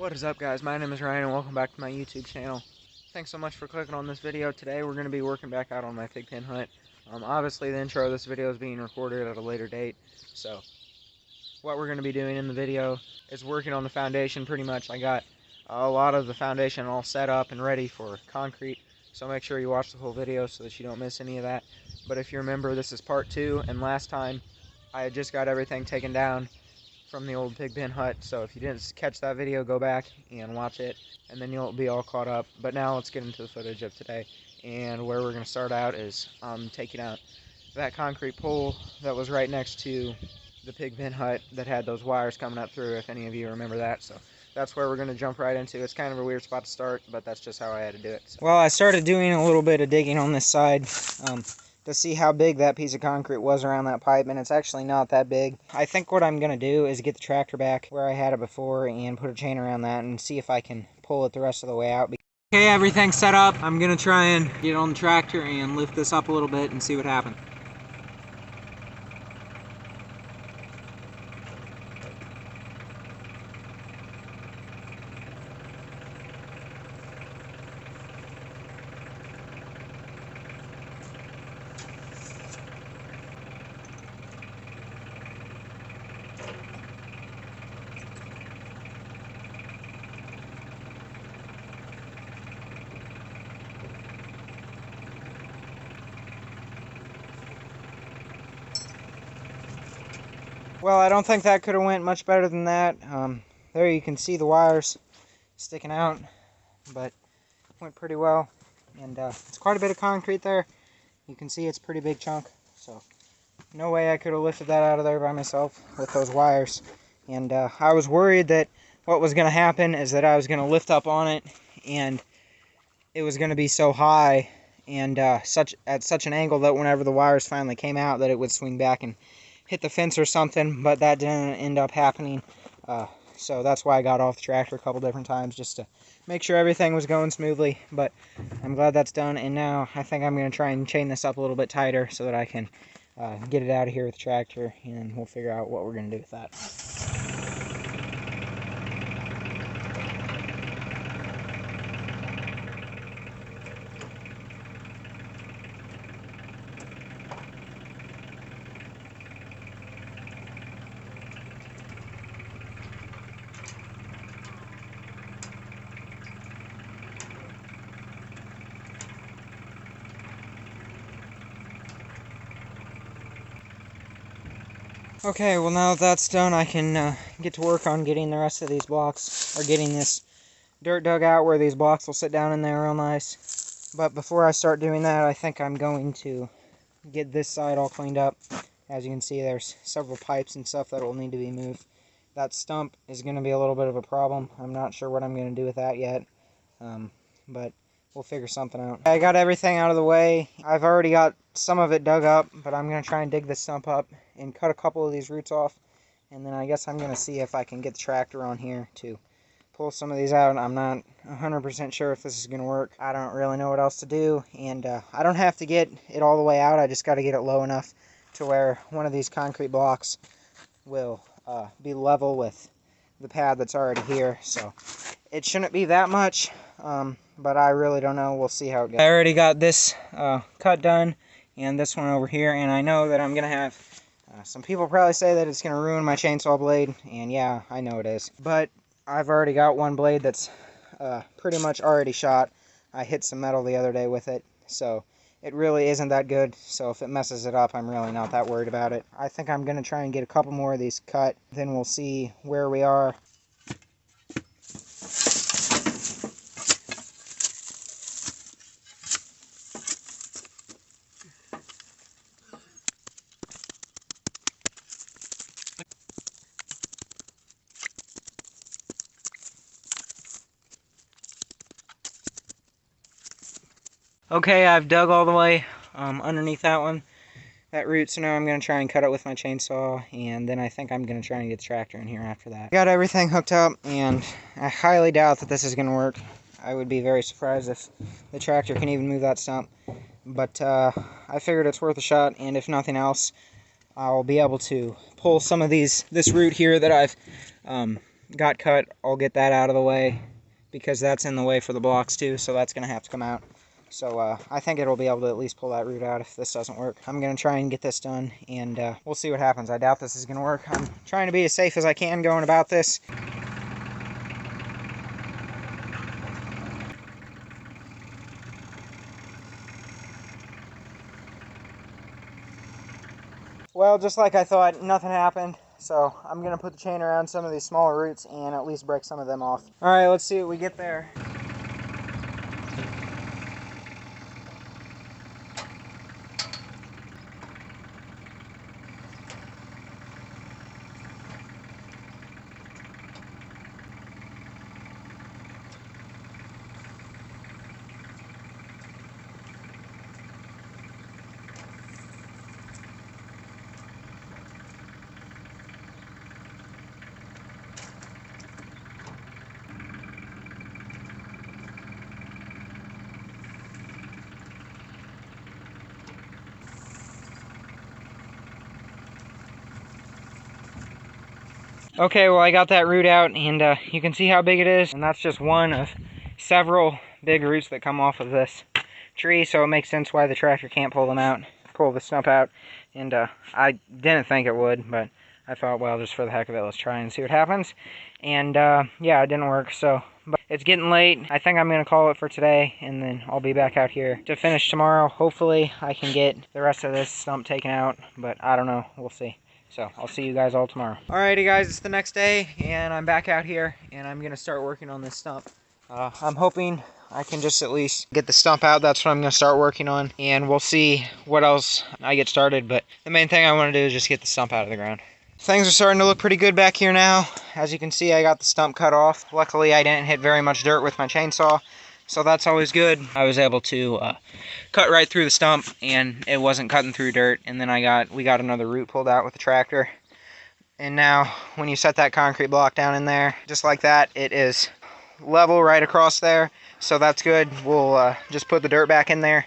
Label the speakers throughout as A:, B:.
A: What is up, guys? My name is Ryan and welcome back to my YouTube channel. Thanks so much for clicking on this video. Today we're going to be working back out on my pig pen hunt. Obviously the intro of this video is being recorded at a later date, so what we're going to be doing in the video is working on the foundation pretty much. I got a lot of the foundation all set up and ready for concrete, so make sure you watch the whole video so that you don't miss any of that. But if you remember, this is part 2, and last time I had just got everything taken down from the old pig pen hut, so if you didn't catch that video, go back and watch it and then you'll be all caught up. But now let's get into the footage of today, and where we're going to start out is taking out that concrete pole that was right next to the pig pen hut that had those wires coming up through, if any of you remember that. So that's where we're going to jump right into. It's kind of a weird spot to start, but that's just how I had to do it. So. Well, I started doing a little bit of digging on this side to see how big that piece of concrete was around that pipe, and it's actually not that big. I think what I'm going to do is get the tractor back where I had it before and put a chain around that and see if I can pull it the rest of the way out. Okay, everything's set up. I'm going to try and get on the tractor and lift this up a little bit and see what happens. Well, I don't think that could have went much better than that. There you can see the wires sticking out, but it went pretty well. And it's quite a bit of concrete there. You can see it's a pretty big chunk, so no way I could have lifted that out of there by myself with those wires. And I was worried that what was going to happen is that I was going to lift up on it and it was going to be so high and at such an angle that whenever the wires finally came out that it would swing back and hit the fence or something, but that didn't end up happening. So that's why I got off the tractor a couple different times, just to make sure everything was going smoothly. But I'm glad that's done, and now I think I'm going to try and chain this up a little bit tighter so that I can get it out of here with the tractor, and we'll figure out what we're going to do with that. Okay, well now that that's done, I can get to work on getting the rest of these blocks, or getting this dirt dug out where these blocks will sit down in there real nice. But before I start doing that, I think I'm going to get this side all cleaned up. As you can see, there's several pipes and stuff that will need to be moved. That stump is going to be a little bit of a problem. I'm not sure what I'm going to do with that yet, but we'll figure something out. I got everything out of the way. I've already got some of it dug up, but I'm going to try and dig this stump up and cut a couple of these roots off, and then I guess I'm going to see if I can get the tractor on here to pull some of these out. I'm not 100% sure if this is going to work. I don't really know what else to do, and I don't have to get it all the way out. I just got to get it low enough to where one of these concrete blocks will be level with the pad that's already here. So it shouldn't be that much, but I really don't know. We'll see how it goes. I already got this cut done and this one over here, and I know that I'm going to have some people probably say that it's going to ruin my chainsaw blade, and yeah, I know it is. But I've already got one blade that's pretty much already shot. I hit some metal the other day with it, so it really isn't that good. So if it messes it up, I'm really not that worried about it. I think I'm going to try and get a couple more of these cut, then we'll see where we are. Okay, I've dug all the way underneath that one, that root, so now I'm going to try and cut it with my chainsaw, and then I think I'm going to try and get the tractor in here after that. Got everything hooked up, and I highly doubt that this is going to work. I would be very surprised if the tractor can even move that stump, but I figured it's worth a shot, and if nothing else, I'll be able to pull some of this root here that I've got cut, I'll get that out of the way because that's in the way for the blocks too, so that's going to have to come out. So I think it'll be able to at least pull that root out if this doesn't work. I'm going to try and get this done, and we'll see what happens. I doubt this is going to work. I'm trying to be as safe as I can going about this. Well, just like I thought, nothing happened. So I'm going to put the chain around some of these smaller roots and at least break some of them off. All right, let's see what we get there. Okay, well, I got that root out, and you can see how big it is, and that's just one of several big roots that come off of this tree, so it makes sense why the tractor can't pull them out, pull the stump out, and I didn't think it would, but I thought, well, just for the heck of it, let's try and see what happens, and yeah, it didn't work, so, but it's getting late. I think I'm going to call it for today, and then I'll be back out here to finish tomorrow. Hopefully, I can get the rest of this stump taken out, but I don't know, we'll see. So, I'll see you guys all tomorrow. Alrighty guys, it's the next day, and I'm back out here, and I'm going to start working on this stump. I'm hoping I can just at least get the stump out. That's what I'm going to start working on, and we'll see what else I get started, but the main thing I want to do is just get the stump out of the ground. Things are starting to look pretty good back here now. As you can see, I got the stump cut off. Luckily, I didn't hit very much dirt with my chainsaw, so that's always good. I was able to cut right through the stump, and it wasn't cutting through dirt. And then we got another root pulled out with the tractor. And now, when you set that concrete block down in there, just like that, it is level right across there. So that's good. We'll just put the dirt back in there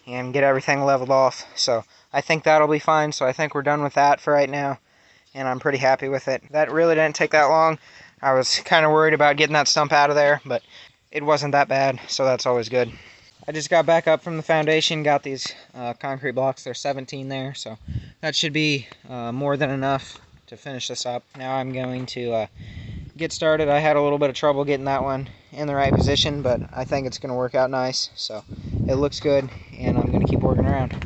A: and get everything leveled off. So I think that'll be fine. So I think we're done with that for right now, and I'm pretty happy with it. That really didn't take that long. I was kind of worried about getting that stump out of there, but it wasn't that bad, so that's always good. I just got back up from the foundation, got these concrete blocks. They're 17 there, so that should be more than enough to finish this up. Now I'm going to get started. I had a little bit of trouble getting that one in the right position, but I think it's going to work out nice. So it looks good, and I'm going to keep working around.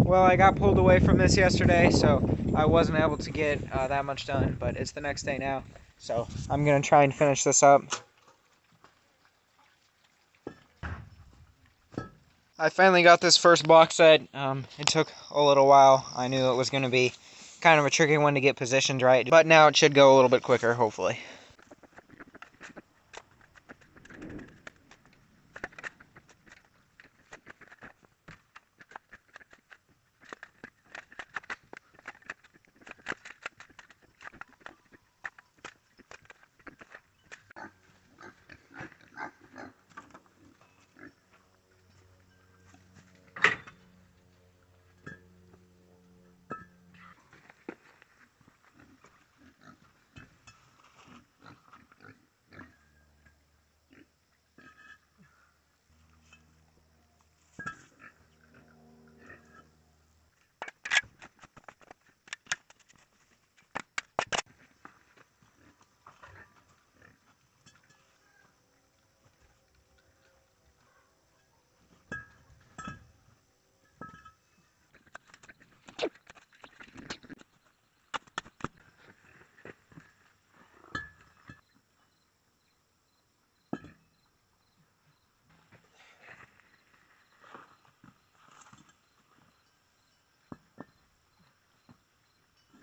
A: Well, I got pulled away from this yesterday, so I wasn't able to get that much done, but it's the next day now, so I'm going to try and finish this up. I finally got this first block set. It took a little while. I knew it was going to be kind of a tricky one to get positioned right, but now it should go a little bit quicker, hopefully.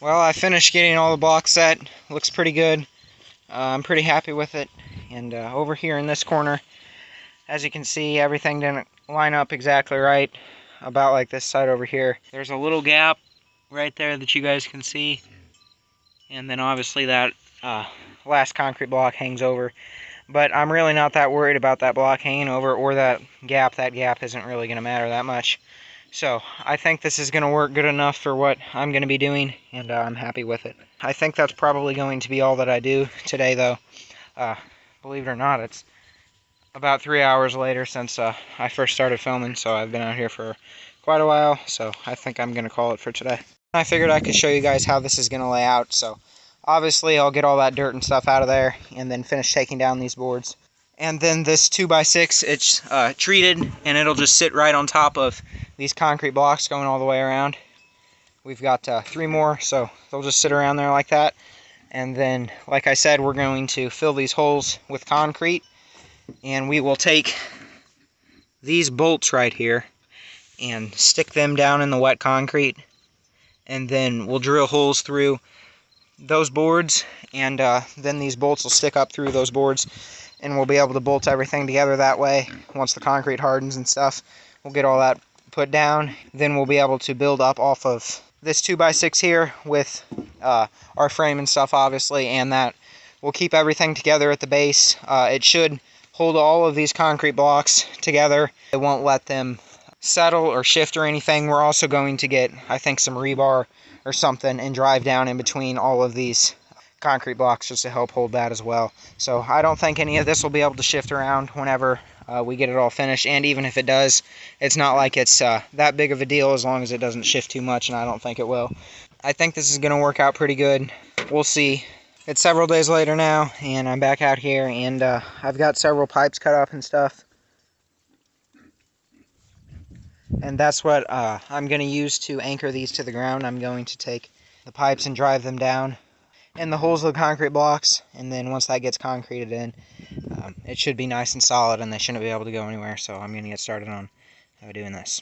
A: Well, I finished getting all the blocks set. Looks pretty good. I'm pretty happy with it. And over here in this corner, as you can see, everything didn't line up exactly right. About like this side over here. There's a little gap right there that you guys can see. And then obviously that last concrete block hangs over. But I'm really not that worried about that block hanging over or that gap. That gap isn't really going to matter that much. So I think this is going to work good enough for what I'm going to be doing, and I'm happy with it. I think that's probably going to be all that I do today, though. Believe it or not, it's about 3 hours later since I first started filming, so I've been out here for quite a while, so I think I'm going to call it for today. I figured I could show you guys how this is going to lay out, so obviously I'll get all that dirt and stuff out of there and then finish taking down these boards. And then this 2x6, it's treated, and it'll just sit right on top of these concrete blocks going all the way around. We've got 3 more, so they'll just sit around there like that. And then, like I said, we're going to fill these holes with concrete, and we will take these bolts right here and stick them down in the wet concrete, and then we'll drill holes through those boards, and then these bolts will stick up through those boards, and we'll be able to bolt everything together that way. Once the concrete hardens and stuff, we'll get all that put down. Then we'll be able to build up off of this 2x6 here with our frame and stuff, obviously, and that will keep everything together at the base. It should hold all of these concrete blocks together. It won't let them settle or shift or anything. We're also going to get, I think, some rebar or something and drive down in between all of these concrete blocks just to help hold that as well. So I don't think any of this will be able to shift around whenever we get it all finished, and even if it does, it's not like it's that big of a deal as long as it doesn't shift too much, and I don't think it will. I think this is going to work out pretty good. We'll see. It's several days later now, and I'm back out here, and I've got several pipes cut up and stuff. And that's what I'm going to use to anchor these to the ground. I'm going to take the pipes and drive them down in the holes of the concrete blocks, and then once that gets concreted in, it should be nice and solid, and they shouldn't be able to go anywhere. So I'm going to get started on doing this.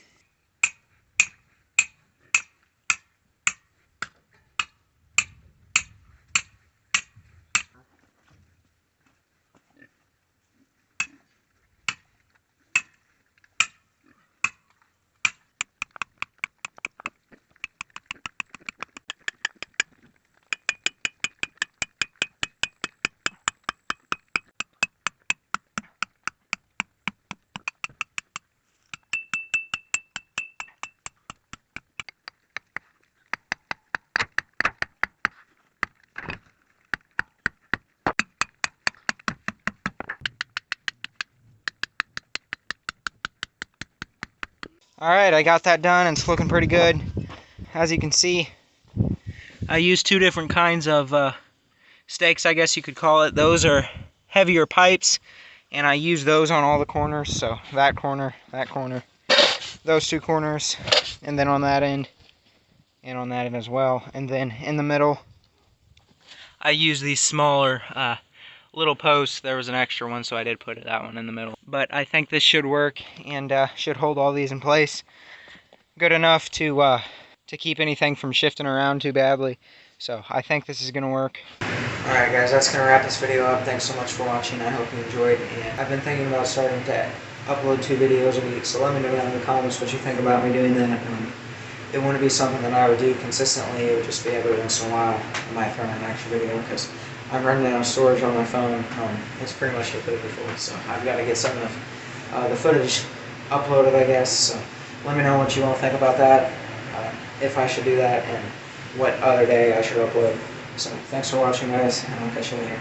A: Alright, I got that done, and it's looking pretty good. As you can see, I used 2 different kinds of stakes, I guess you could call it. Those are heavier pipes, and I use those on all the corners. So that corner, those 2 corners, and then on that end, and on that end as well. And then in the middle, I use these smaller little posts. There was an extra one, so I did put that one in the middle. But I think this should work, and should hold all these in place good enough to keep anything from shifting around too badly. So I think this is going to work. Alright guys, that's going to wrap this video up. Thanks so much for watching. I hope you enjoyed. And I've been thinking about starting to upload 2 videos a week, so let me know down in the comments what you think about me doing that. It wouldn't be something that I would do consistently. It would just be every once in a while I might throw in an extra video, because I'm running out of storage on my phone. It's pretty much completely full, so I've got to get some of the footage uploaded, I guess. So let me know what you all think about that, if I should do that, and what other day I should upload. So thanks for watching, guys, and I'll catch you later.